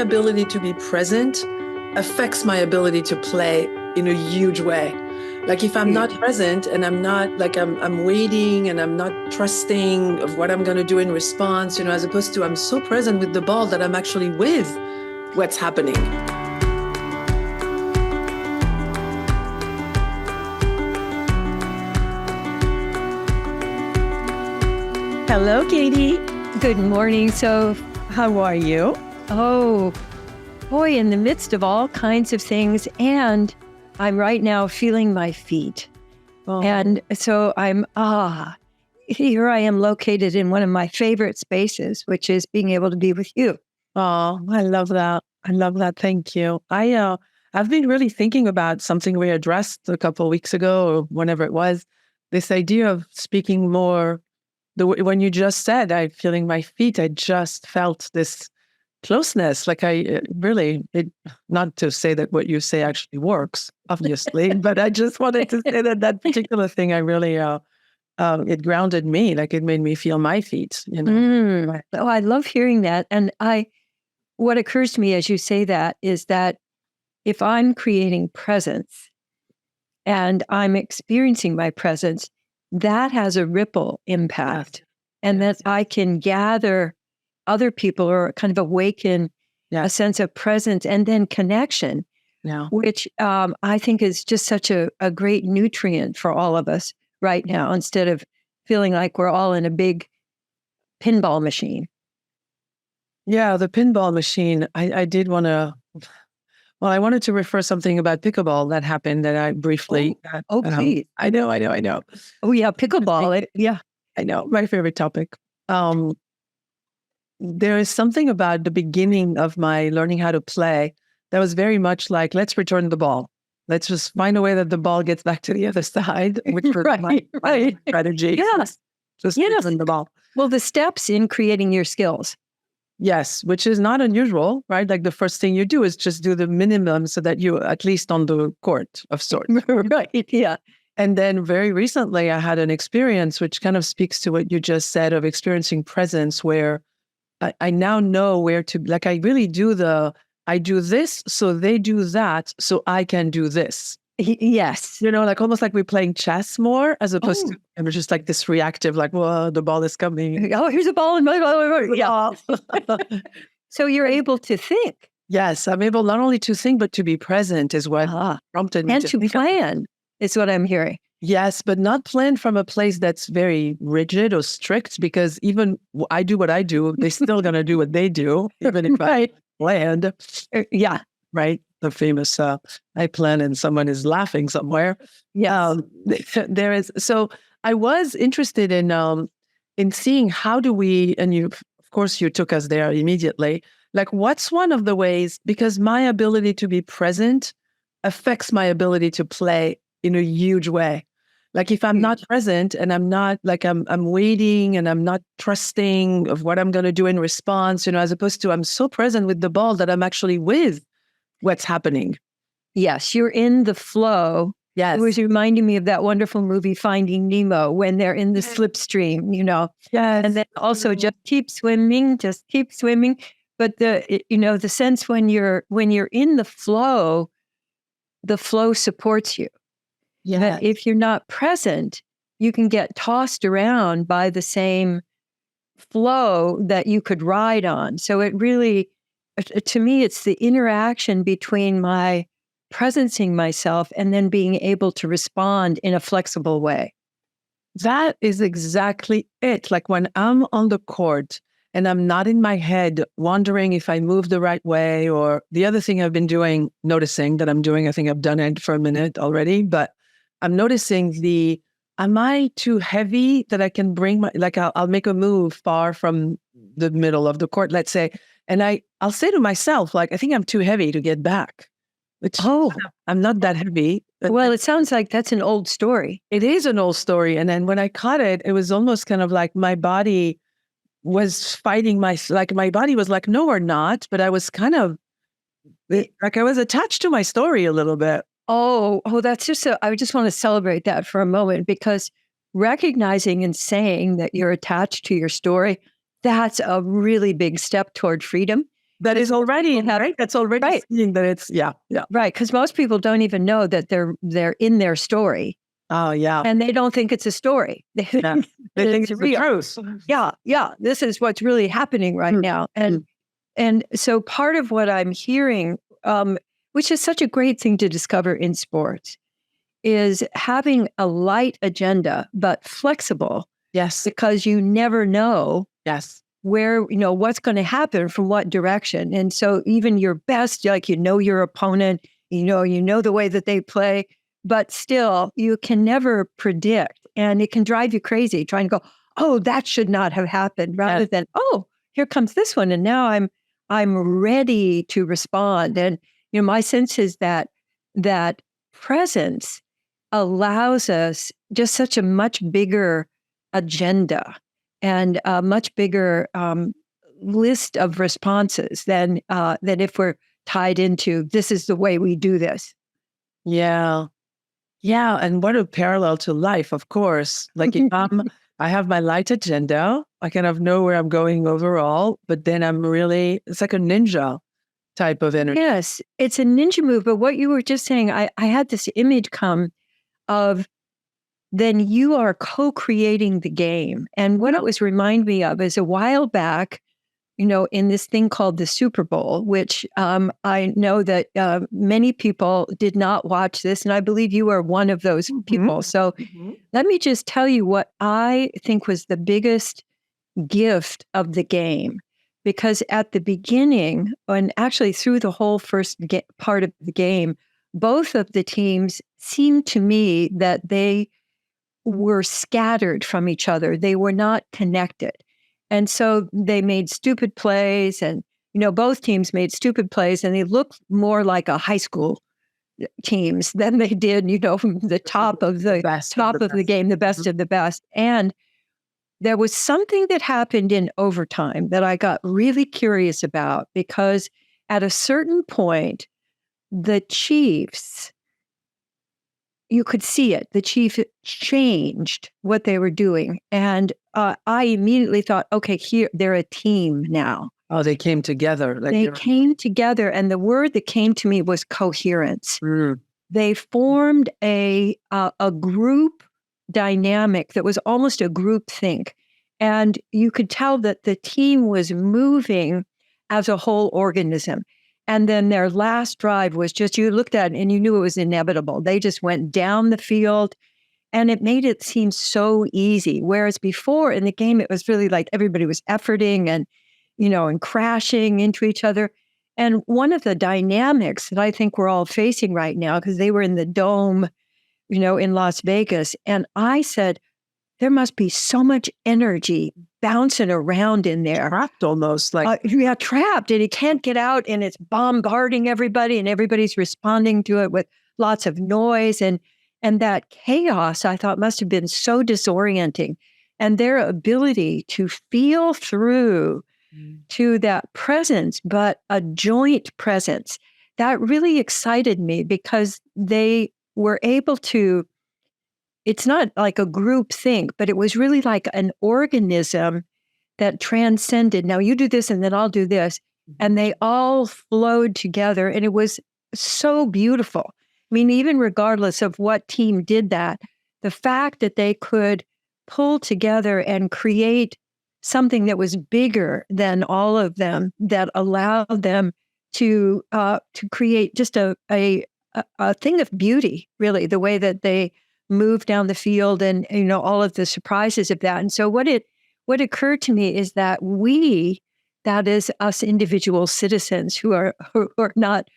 ability to be present affects my ability to play in a huge way. Like if I'm not present and I'm not like I'm waiting and I'm not trusting of what I'm going to do in response, as opposed to I'm so present with the ball that I'm actually with what's happening. Hello, Katie. Good morning. So, How are you? oh boy, in the midst of all kinds of things, and I'm right now feeling my feet. Oh, And so here I am located in one of my favorite spaces, which is being able to be with you. I love that. I love that. Thank you. I've been really thinking about something we addressed a couple of weeks ago, or whenever it was, this idea of speaking more. When you just said, I'm feeling my feet, I just felt this closeness. Like not to say that what you say actually works, obviously, but I just wanted to say that particular thing, I really, it grounded me. Like it made me feel my feet, Mm. Oh, I love hearing that. And what occurs to me as you say that is that if I'm creating presence and I'm experiencing my presence, that has a ripple impact. And Yes. that I can gather other people or kind of awaken a Yes. sense of presence and then connection, Yeah. which I think is just such a great nutrient for all of us right now, instead of feeling like we're all in a big pinball machine. Yeah, the pinball machine. I did want to. Well, I wanted to refer something about pickleball that happened that I briefly. Please. I know. Oh, yeah, pickleball. Yeah. I know. My favorite topic. There is something about the beginning of my learning how to play that was very much like, let's return the ball. Let's just find a way that the ball gets back to the other side, which was my strategy. Yes. Just Yes. return the ball. Well, the steps in creating your skills. Yes, which is not unusual, right? Like the first thing you do is just do the minimum so that you're at least on the court of sorts. Right. Yeah. And then very recently, I had an experience which kind of speaks to what you just said of experiencing presence, where I now know where to, like, I really I do this, so they do that, so I can do this. Yes. Like almost like we're playing chess more as opposed Oh. to and just like this reactive, like, well, the ball is coming. Oh, here's a ball. Yeah. So you're able to think. Yes, I'm able not only to think, but to be present is what prompted me And to to think. plan is what I'm hearing. Yes, but not plan from a place that's very rigid or strict, because even I do what I do, they're still going to do what they do, even if I planned. Yeah. Right? The famous, I plan and someone is laughing somewhere. Yeah. There is. So I was interested in seeing how do we, and you, of course, you took us there immediately. Like, what's one of the ways, because my ability to be present affects my ability to play in a huge way. Like if I'm not present and I'm not like I'm waiting and I'm not trusting of what I'm going to do in response, as opposed to I'm so present with the ball that I'm actually with what's happening. Yes, you're in the flow. Yes. It was reminding me of that wonderful movie Finding Nemo, when they're in the slipstream, Yes. and then also just keep swimming. But the sense when you're in the flow supports you. Yeah. But if you're not present, you can get tossed around by the same flow that you could ride on. So it really, to me, it's the interaction between my presencing myself and then being able to respond in a flexible way. That is exactly it. Like when I'm on the court and I'm not in my head wondering if I move the right way, or the other thing I've been noticing that I'm doing, I think I've done it for a minute already, but I'm noticing am I too heavy that I can bring I'll make a move far from the middle of the court, let's say, and I'll say to myself, like, I think I'm too heavy to get back. Which, I'm not that heavy. Well, it sounds like that's an old story. It is an old story. And then when I caught it, it was almost kind of like my body was fighting my body was like, no, we're not. But I was kind of like I was attached to my story a little bit. Oh, that's I just want to celebrate that for a moment, because recognizing and saying that you're attached to your story, that's a really big step toward freedom. that is already, right? That's already right. seeing that it's, yeah. Right. Because most people don't even know that they're in their story. Oh, yeah. And they don't think it's a story. They think it's real. the truth. Yeah. This is what's really happening right now. And so part of what I'm hearing, which is such a great thing to discover in sports, is having a light agenda, but flexible. Yes. Because you never know. Yes. Where, what's going to happen from what direction. And so even your best, like, your opponent, you know the way that they play, but still you can never predict. And it can drive you crazy trying to go, oh, that should not have happened, rather than, oh, here comes this one. And now I'm ready to respond. And, my sense is that presence allows us just such a much bigger agenda and a much bigger list of responses than if we're tied into, this is the way we do this. Yeah. Yeah. And what a parallel to life, of course. Like if I have my light agenda, I kind of know where I'm going overall, but then it's like a ninja type of energy. Yes, it's a ninja move. But what you were just saying, I had this image come of, then you are co-creating the game. And what it was remind me of is a while back, in this thing called the Super Bowl, which I know that many people did not watch this. And I believe you are one of those people. So let me just tell you what I think was the biggest gift of the game. Because at the beginning, and actually through the whole first part of the game, both of the teams seemed to me that they were scattered from each other. They were not connected. And so they made stupid plays, and, both teams made stupid plays, and they looked more like a high school teams than they did, from the top of the game, the best of the best. And there was something that happened in overtime that I got really curious about, because at a certain point, the Chiefs, you could see it. The Chiefs changed what they were doing. And I immediately thought, okay, here, they're a team now. Oh, they came together. They came together. And the word that came to me was coherence. They formed a group dynamic that was almost a group think. And you could tell that the team was moving as a whole organism. And then their last drive was just, you looked at it and you knew it was inevitable. They just went down the field, and it made it seem so easy. Whereas before in the game, it was really like everybody was efforting and, and crashing into each other. And one of the dynamics that I think we're all facing right now, because they were in the dome, in Las Vegas. And I said, there must be so much energy bouncing around in there. Trapped almost. Trapped. And it can't get out, and it's bombarding everybody, and everybody's responding to it with lots of noise. And that chaos, I thought, must have been so disorienting. And their ability to feel through to that presence, but a joint presence, that really excited me, because they were able to, it's not like a group think, but it was really like an organism that transcended. Now you do this and then I'll do this. And they all flowed together. And it was so beautiful. I mean, even regardless of what team did that, the fact that they could pull together and create something that was bigger than all of them, that allowed them to create just a thing of beauty, really, the way that they move down the field, and all of the surprises of that. And so what occurred to me is that that is us individual citizens who are not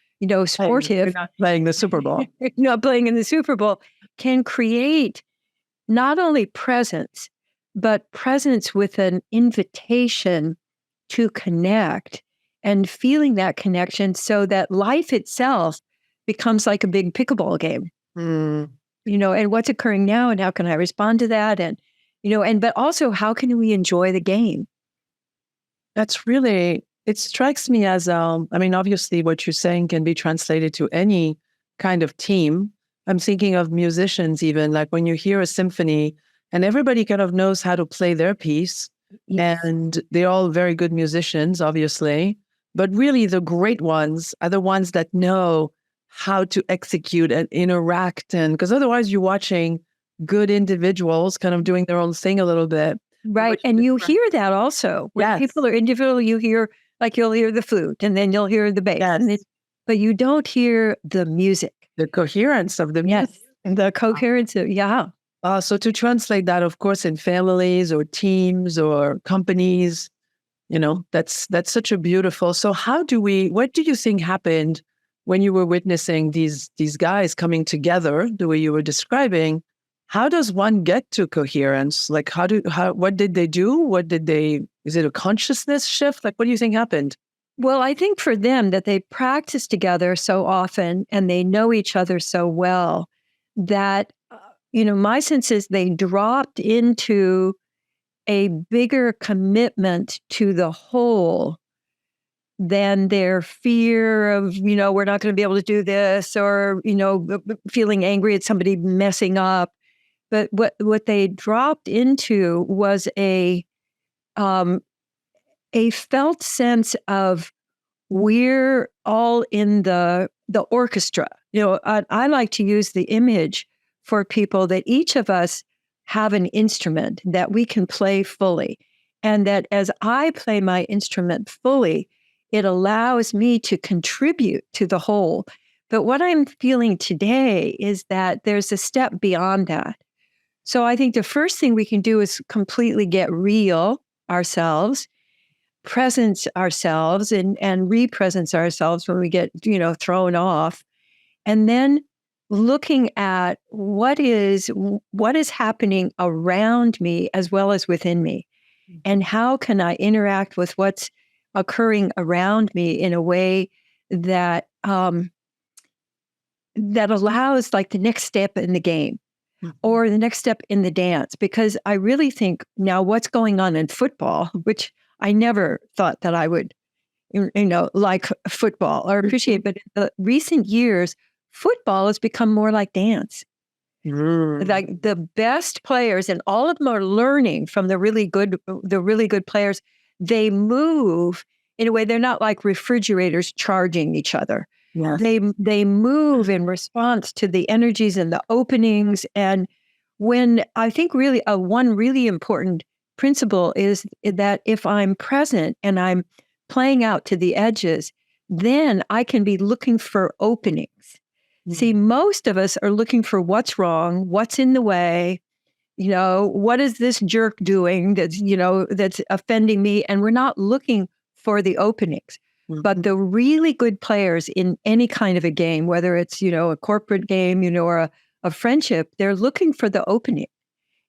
sportive, not playing the Super Bowl, not playing in the Super Bowl, can create not only presence, but presence with an invitation to connect, and feeling that connection, so that life itself becomes like a big pickleball game. And what's occurring now, and how can I respond to that? And, but also, how can we enjoy the game? That's really, it strikes me as, obviously what you're saying can be translated to any kind of team. I'm thinking of musicians, even like when you hear a symphony and everybody kind of knows how to play their piece, and they're all very good musicians, obviously, But really, the great ones are the ones that know how to execute and interact. And because otherwise, you're watching good individuals kind of doing their own thing a little bit. Right. And you hear that also. When people are individual, you hear, like you'll hear the flute and then you'll hear the bass. But you don't hear the music. The coherence of the music. Yes. The coherence of, so to translate that, of course, in families or teams or companies, that's such a beautiful. So what do you think happened when you were witnessing these guys coming together the way you were describing? How does one get to coherence? Like, what did they do? Is it a consciousness shift? Like, what do you think happened? Well, I think for them that they practice together so often and they know each other so well that, my sense is they dropped into a bigger commitment to the whole than their fear of, we're not going to be able to do this, or, feeling angry at somebody messing up. But what they dropped into was a felt sense of we're all in the orchestra. I like to use the image for people that each of us have an instrument that we can play fully. And that as I play my instrument fully, it allows me to contribute to the whole. But what I'm feeling today is that there's a step beyond that. So I think the first thing we can do is completely get real ourselves, presence ourselves and re-presence ourselves when we get, thrown off. And then looking at what is happening around me as well as within me. And how can I interact with what's occurring around me in a way that that allows like the next step in the game or the next step in the dance? Because I really think now what's going on in football, which I never thought that I would, like football or appreciate, but in the recent years, football has become more like dance. Like the best players, and all of them are learning from the really good players. They move in a way, they're not like refrigerators charging each other. Yes. They move in response to the energies and the openings. And when I think really one really important principle is that if I'm present and I'm playing out to the edges, then I can be looking for openings. See, most of us are looking for what's wrong, what's in the way, what is this jerk doing that's offending me? And we're not looking for the openings. But the really good players in any kind of a game, whether it's, a corporate game, or a friendship, they're looking for the opening.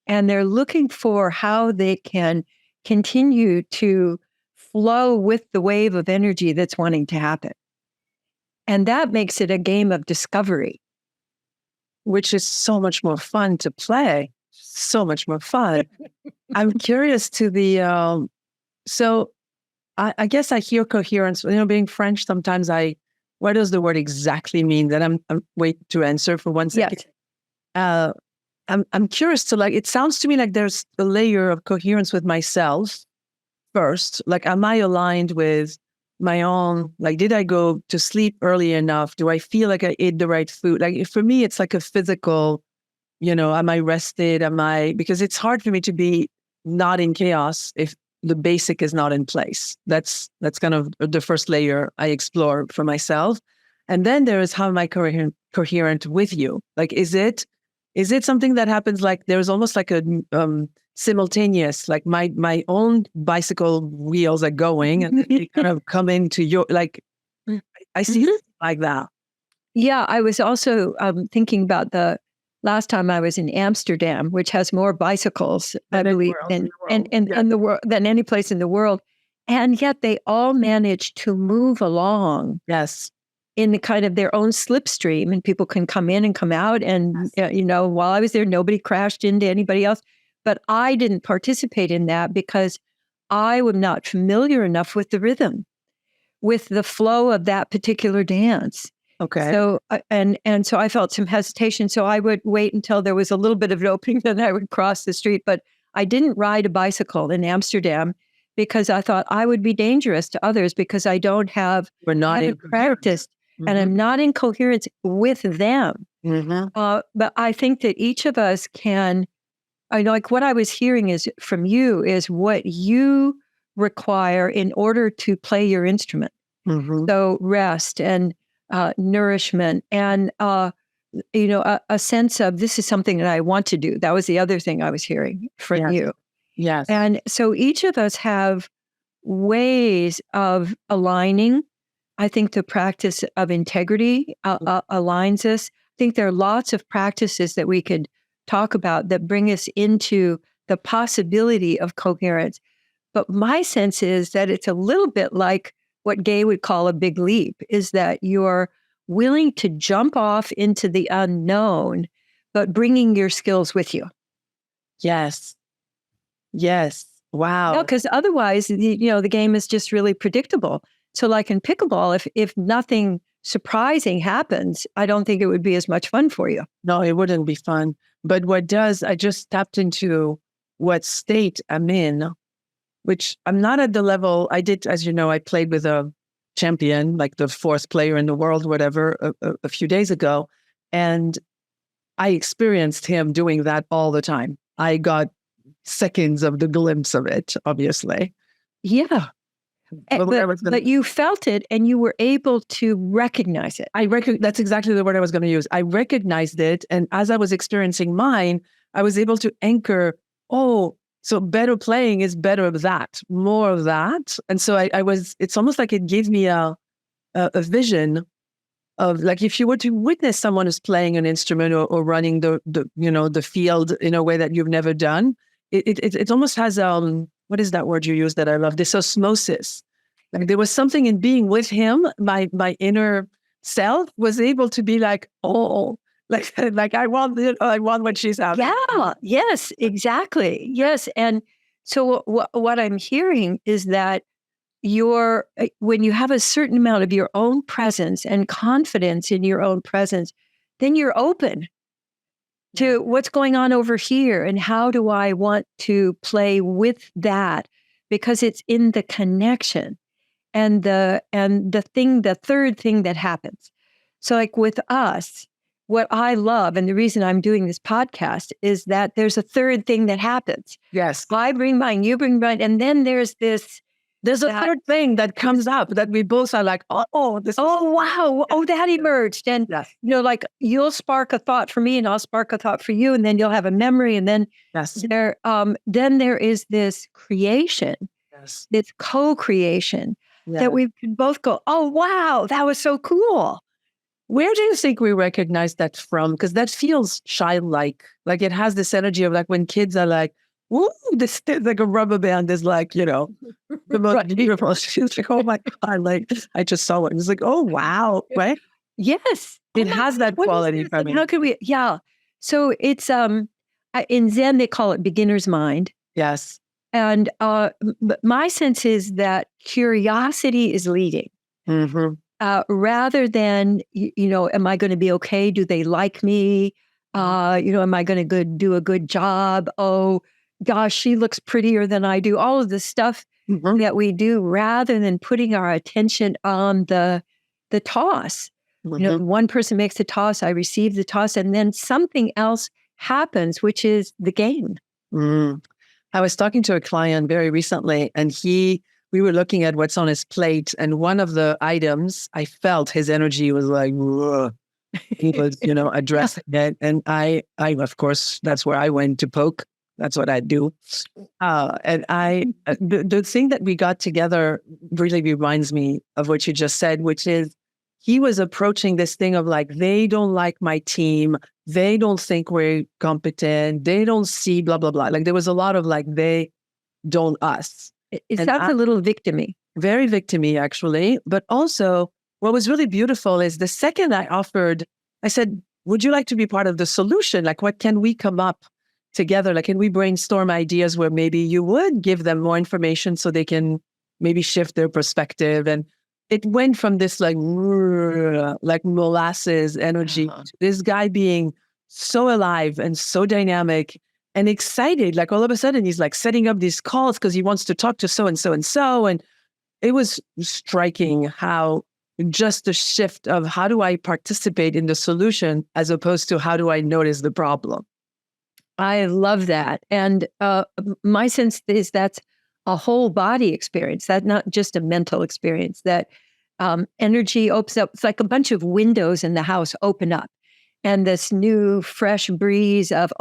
And they're looking for how they can continue to flow with the wave of energy that's wanting to happen. And that makes it a game of discovery. Which is so much more fun to play. So much more fun. I'm curious to the, so I guess I hear coherence, being French, sometimes what does the word exactly mean? That I'm waiting to answer for 1 second. Yes. I'm curious to it sounds to me like there's a layer of coherence with myself first. Like, am I aligned with my own, did I go to sleep early enough? Do I feel like I ate the right food? Like, for me, it's like a physical, am I rested? Because it's hard for me to be not in chaos if the basic is not in place. That's kind of the first layer I explore for myself. And then there is, how am I coherent with you? Like, is it something that happens like there's almost like a simultaneous, like my own bicycle wheels are going and they kind of come into your, like, I see it like that. Yeah, I was also thinking about the last time I was in Amsterdam, which has more bicycles, I believe, in the world than any place in the world. And yet they all manage to move along. Yes. In the kind of their own slipstream, and people can come in and come out. And, while I was there, nobody crashed into anybody else. But I didn't participate in that because I was not familiar enough with the rhythm, with the flow of that particular dance. Okay. So, and so I felt some hesitation. So I would wait until there was a little bit of an opening, then I would cross the street. But I didn't ride a bicycle in Amsterdam because I thought I would be dangerous to others because I don't have We're not in practice and I'm not in coherence with them. But I think that each of us can, I know, like what I was hearing is from you is what you require in order to play your instrument. So rest and nourishment and, a sense of this is something that I want to do. That was the other thing I was hearing from you. Yes. And so each of us have ways of aligning. I think the practice of integrity aligns us. I think there are lots of practices that we could talk about that bring us into the possibility of coherence. But my sense is that it's a little bit like what Gay would call a big leap, is that you're willing to jump off into the unknown, but bringing your skills with you. Yes. Yes. Wow. No, because otherwise, the game is just really predictable. So like in pickleball, if nothing surprising happens, I don't think it would be as much fun for you. No, it wouldn't be fun. But I just tapped into what state I'm in, which I'm not at the level I did. As you know, I played with a champion, like the 4th player in the world, whatever, a few days ago. And I experienced him doing that all the time. I got seconds of the glimpse of it, obviously. Yeah. But you felt it and you were able to recognize it. That's exactly the word I was going to use. I recognized it. And as I was experiencing mine, I was able to anchor, so better playing is better of that, more of that. And so it's almost like it gave me a vision of, like, if you were to witness someone who's playing an instrument or running the field in a way that you've never done, it almost has, what is that word you use that I love? This osmosis. Like there was something in being with him, my inner self was able to be like, like I want what she's having. Yeah. Yes, exactly. Yes. And so what I'm hearing is that when you have a certain amount of your own presence and confidence in your own presence, then you're open to what's going on over here and how do I want to play with that, because it's in the connection and the third thing that happens. So like with us, what I love, and the reason I'm doing this podcast, is that there's a third thing that happens. Yes. I bring mine, you bring mine, and then there's a third thing that comes up that we both are like, wow, that emerged. And, like you'll spark a thought for me and I'll spark a thought for you, and then you'll have a memory. And then there is this creation, this co-creation that we can both go, oh, wow, that was so cool. Where do you think we recognize that from? Because that feels childlike. Like it has this energy of like when kids are like, "Ooh, this is like a rubber band." Is like, the most beautiful. She's like, "Oh my God!" Like I just saw it. It's like, "Oh wow!" Right? Yes, it has that quality for me. How could we? Yeah. So it's in Zen they call it beginner's mind. Yes. And my sense is that curiosity is leading. Rather than, am I going to be okay? Do they like me? Am I going to do a good job? Oh, gosh, she looks prettier than I do. All of the stuff that we do, rather than putting our attention on the toss. One person makes the toss, I receive the toss, and then something else happens, which is the game. I was talking to a client very recently, and we were looking at what's on his plate, and one of the items, I felt his energy was like, whoa. He was, addressing it. And I, of course, that's where I went to poke. That's what I do. And the thing that we got together really reminds me of what you just said, which is he was approaching this thing of like, they don't like my team. They don't think we're competent. They don't see blah, blah, blah. Like there was a lot of like, they don't us. It sounds a little victim-y. Very victim-y, actually. But also, what was really beautiful is the second I offered, I said, would you like to be part of the solution? Like, what can we come up together? Like, can we brainstorm ideas where maybe you would give them more information so they can maybe shift their perspective? And it went from this like molasses energy to this guy being so alive and so dynamic and excited. Like all of a sudden, he's like setting up these calls because he wants to talk to so and so and so. And it was striking how just the shift of how do I participate in the solution as opposed to how do I notice the problem. I love that. And my sense is that's a whole body experience, that not just a mental experience, that energy opens up. It's like a bunch of windows in the house open up. And this new fresh breeze of,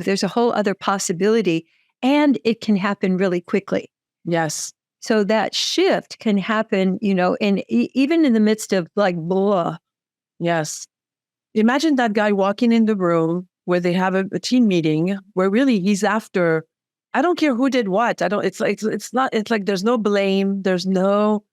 there's a whole other possibility. And it can happen really quickly. Yes. So that shift can happen, even in the midst of like blah. Yes. Imagine that guy walking in the room where they have a team meeting where really he's after, I don't care who did what. It's like there's no blame. There's no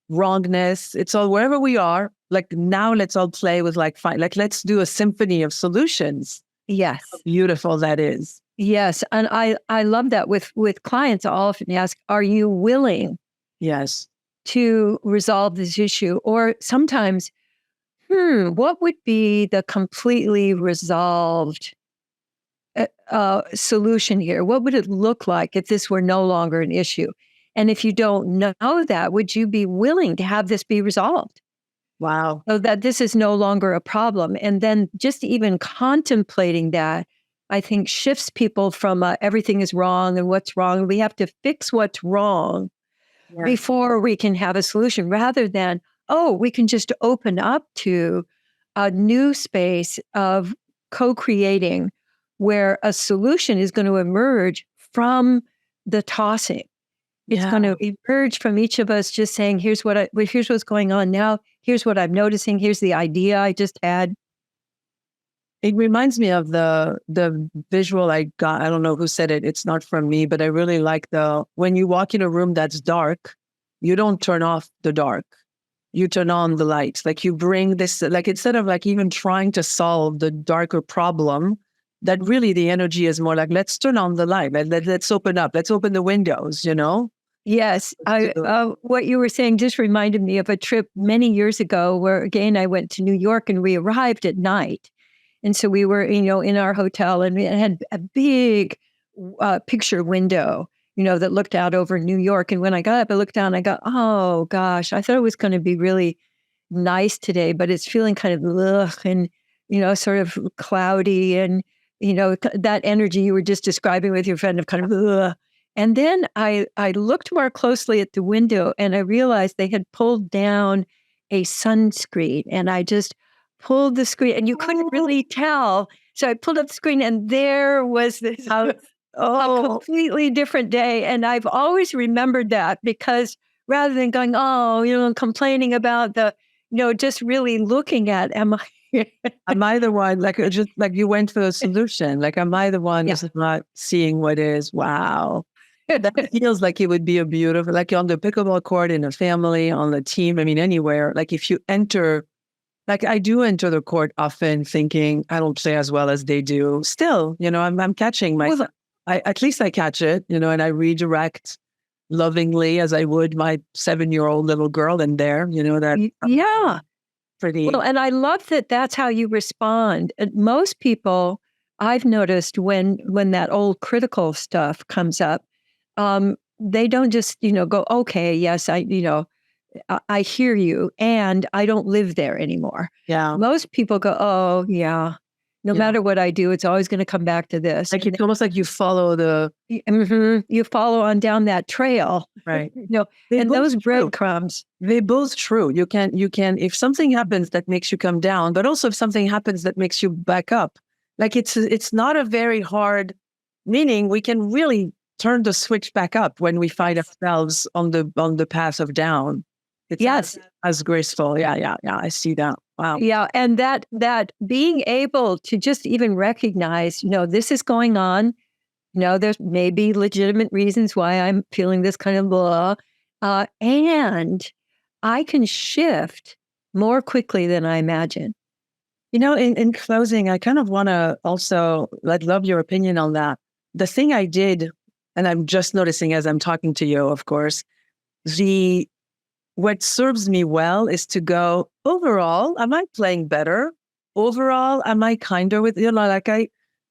wrongness. It's all wherever we are. Like now let's all play with like, fine, like let's do a symphony of solutions. Yes. How beautiful that is. Yes. And I love that with clients. I'll often ask, are you willing Yes. to resolve this issue? Or sometimes, what would be the completely resolved solution here? What would it look like if this were no longer an issue? And if you don't know that, would you be willing to have this be resolved? Wow. So that this is no longer a problem. And then just even contemplating that, I think shifts people from everything is wrong and what's wrong. We have to fix what's wrong before we can have a solution, rather than, we can just open up to a new space of co-creating where a solution is going to emerge from the tossing. It's going to emerge from each of us just saying, here's what's going on now. Here's what I'm noticing. Here's the idea I just had. It reminds me of the visual I got. I don't know who said it. It's not from me, but I really like when you walk in a room that's dark, you don't turn off the dark. You turn on the light. Like you bring this, like instead of like even trying to solve the darker problem, that really the energy is more like, let's turn on the light. Let's open up. Let's open the windows, Yes. What you were saying just reminded me of a trip many years ago where, again, I went to New York and we arrived at night. And so we were, in our hotel, and we had a big picture window, that looked out over New York. And when I got up, I looked down, I go, oh gosh, I thought it was going to be really nice today, but it's feeling kind of ugh and, sort of cloudy and, that energy you were just describing with your friend of kind of ugh. And then I looked more closely at the window and I realized they had pulled down a sunscreen, and I just pulled the screen and you couldn't really tell. So I pulled up the screen and there was this a completely different day. And I've always remembered that, because rather than going, complaining about just really looking at, am I the one, like, just like you went for a solution? Like, am I the one who's not seeing what is? Wow. That feels like it would be a beautiful, like on the pickleball court, in a family, on the team. I mean, anywhere. Like if you enter, like I do enter the court often thinking I don't play as well as they do. Still, I'm catching myself. At least I catch it, and I redirect lovingly as I would my 7-year-old little girl in there, that. Yeah. Pretty. Well, and I love that that's how you respond. And most people, I've noticed when that old critical stuff comes up, they don't just, go, okay, yes, I hear you, and I don't live there anymore. Yeah. Most people go, oh, yeah, no matter what I do, it's always going to come back to this. Like it's almost like you follow you follow on down that trail. Right. And those breadcrumbs. They're both true. You can, if something happens that makes you come down, but also if something happens that makes you back up, like it's not a very hard, meaning we can really turn the switch back up when we find ourselves on the path of down. It's as graceful. Yeah. I see that. Wow. Yeah. And that being able to just even recognize, this is going on. There's maybe legitimate reasons why I'm feeling this kind of blah. And I can shift more quickly than I imagine. In closing, I kind of want to also, I'd love your opinion on that. The thing I did, and I'm just noticing as I'm talking to you, of course, what serves me well is to go, overall, am I playing better? Overall, am I kinder with,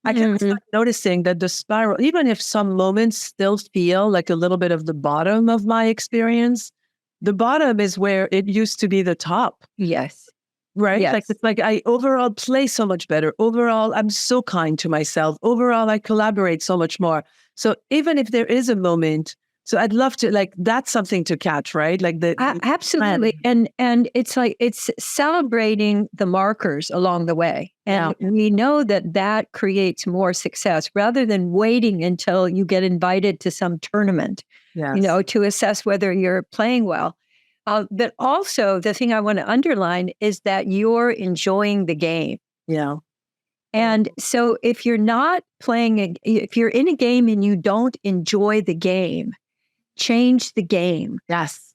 I can start noticing that the spiral, even if some moments still feel like a little bit of the bottom of my experience, the bottom is where it used to be the top. Yes. Right? Yes. Like it's like I overall play so much better. Overall, I'm so kind to myself. Overall, I collaborate so much more. So even if there is a moment, so I'd love to, like, that's something to catch, right? Like Absolutely. And it's like it's celebrating the markers along the way. And we know that that creates more success rather than waiting until you get invited to some tournament, to assess whether you're playing well. But also, the thing I want to underline is that you're enjoying the game. Yeah. And so if you're not playing, if you're in a game and you don't enjoy the game, change the game. Yes.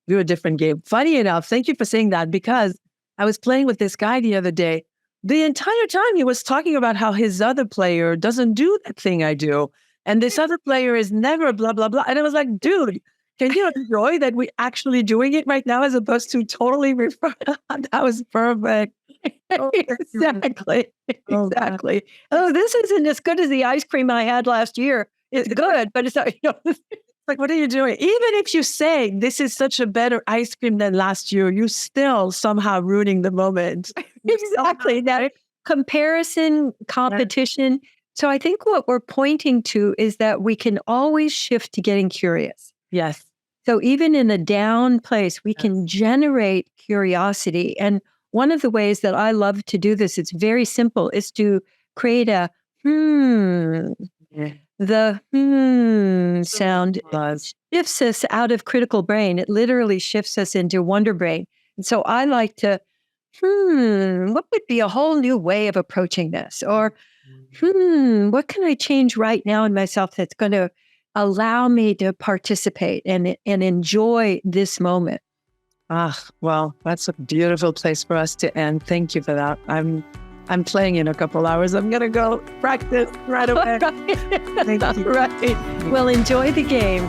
Do a different game. Funny enough, thank you for saying that, because I was playing with this guy the other day. The entire time he was talking about how his other player doesn't do that thing I do. And this other player is never blah, blah, blah. And I was like, dude, can you enjoy that we're actually doing it right now as opposed to totally refer? That was perfect. Exactly. Oh, this isn't as good as the ice cream I had last year. It's good, but it's not, like, what are you doing? Even if you say this is such a better ice cream than last year, you still somehow ruining the moment. Exactly. That comparison, competition. So I think what we're pointing to is that we can always shift to getting curious. Yes. So even in a down place, we can generate curiosity. And one of the ways that I love to do this, it's very simple, is to create a The sound shifts us out of critical brain. It literally shifts us into wonder brain. And so I like to, what would be a whole new way of approaching this? Or, what can I change right now in myself that's going to allow me to participate and enjoy this moment? Well, that's a beautiful place for us to end. Thank you for that. I'm playing in a couple hours. I'm going to go practice right away. Right. Well, enjoy the game.